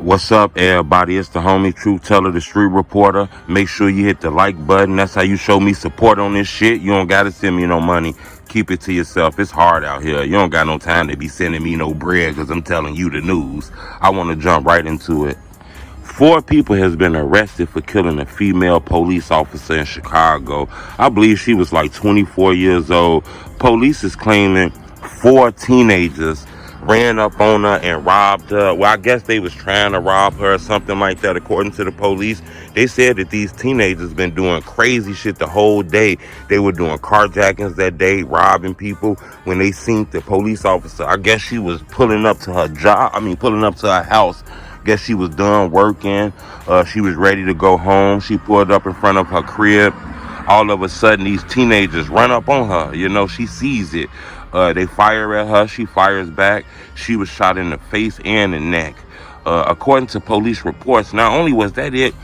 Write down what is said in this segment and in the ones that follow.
What's up, everybody? It's the homie Truth Teller, the street reporter. Make sure you hit the like button. That's how you show me support on this shit. You don't gotta send me no money. Keep it to yourself. It's hard out here. You don't got no time to be sending me no bread because I'm telling you the news. I want to jump right into it. 4 people has been arrested for killing a female police officer in Chicago. I believe she was like 24 years old. Police is claiming 4 teenagers ran up on her and robbed her. Well, I guess they was trying to rob her or something like that, according to the police. They said that these teenagers been doing crazy shit the whole day. They were doing carjackings that day, robbing people. When they seen the police officer, I guess she was pulling up to her pulling up to her house. Guess she was done working. She was ready to go home. She pulled up in front of her crib. All of a sudden, these teenagers run up on her. You know, she sees it. They fire at her. She fires back. She was shot in the face and the neck. According to police reports, not only was that it,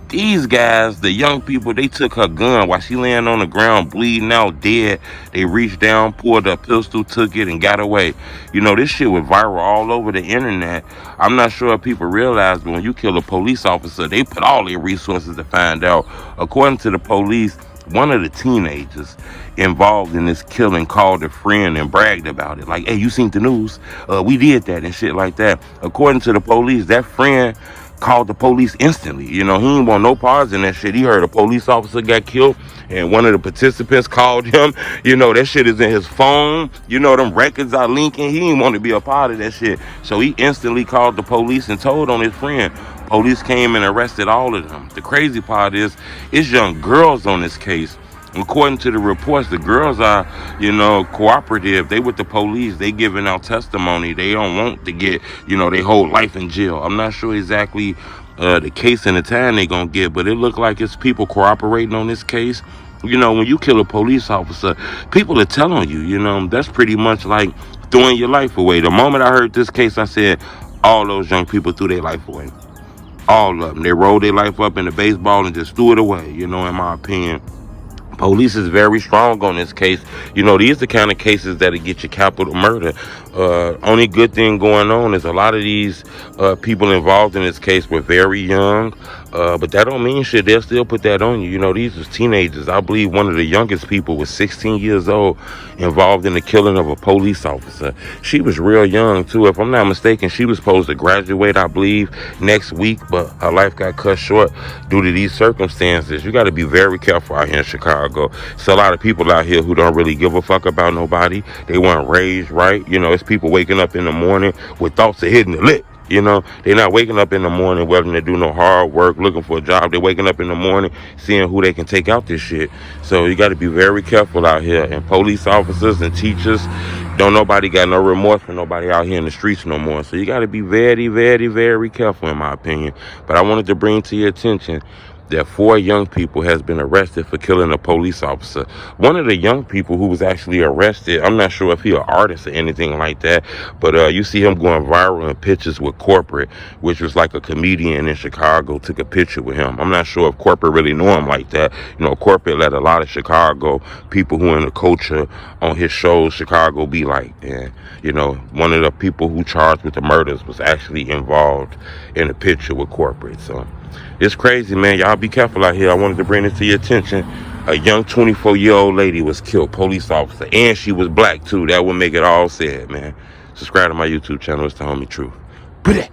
these guys, the young people, they took her gun while she laying on the ground bleeding out dead. They reached down, pulled a pistol, took it, and got away. You know, this shit was viral all over the internet. I'm not sure if people realize, but when you kill a police officer, they put all their resources to find out. According to the police, one of the teenagers involved in this killing called a friend and bragged about it. Like, hey, you seen the news? We did that and shit like that. According to the police, that friend called the police instantly. You know, he didn't want no parts in that shit. He heard a police officer got killed and one of the participants called him. You know, that shit is in his phone. You know, them records are linking. He didn't want to be a part of that shit. So he instantly called the police and told on his friend. Police came and arrested all of them. The crazy part is, it's young girls on this case. According to the reports, the girls are, you know, cooperative. They with the police. They giving out testimony. They don't want to get, you know, their whole life in jail. I'm not sure exactly the case and the time they gonna get, but it look like it's people cooperating on this case. You know, when you kill a police officer, people are telling you, you know, that's pretty much like throwing your life away. The moment I heard this case, I said, all those young people threw their life away. All of them. They rolled their life up in the baseball and just threw it away, you know, in my opinion. Police is very strong on this case. You know, these are the kind of cases that'll get you capital murder. Only good thing going on is a lot of these people involved in this case were very young. But that don't mean shit. They'll still put that on you. You know, these was teenagers. I believe one of the youngest people was 16 years old involved in the killing of a police officer. She was real young, too. If I'm not mistaken, she was supposed to graduate, I believe, next week. But her life got cut short due to these circumstances. You got to be very careful out here in Chicago. It's a lot of people out here who don't really give a fuck about nobody. They weren't raised right. You know, it's people waking up in the morning with thoughts of hitting the lick. You know, they're not waking up in the morning willing to do no hard work, looking for a job. They're waking up in the morning seeing who they can take out this shit. So you got to be very careful out here. And police officers and teachers, don't nobody got no remorse for nobody out here in the streets no more. So you got to be very, very, very careful, in my opinion. But I wanted to bring to your attention that 4 young people has been arrested for killing a police officer. One of the young people who was actually arrested, I'm not sure if he an artist or anything like that, but you see him going viral in pictures with Corporate, which was like a comedian in Chicago, took a picture with him. I'm not sure if Corporate really know him like that. You know, Corporate let a lot of Chicago people who in the culture on his shows, Chicago be like. And, you know, one of the people who charged with the murders was actually involved in a picture with Corporate. So it's crazy, man. Y'all be careful out here. I wanted to bring this to your attention. A young 24-year-old lady was killed, police officer, and she was black, too. That would make it all sad, man. Subscribe to my YouTube channel. It's the homie Truth. Put it.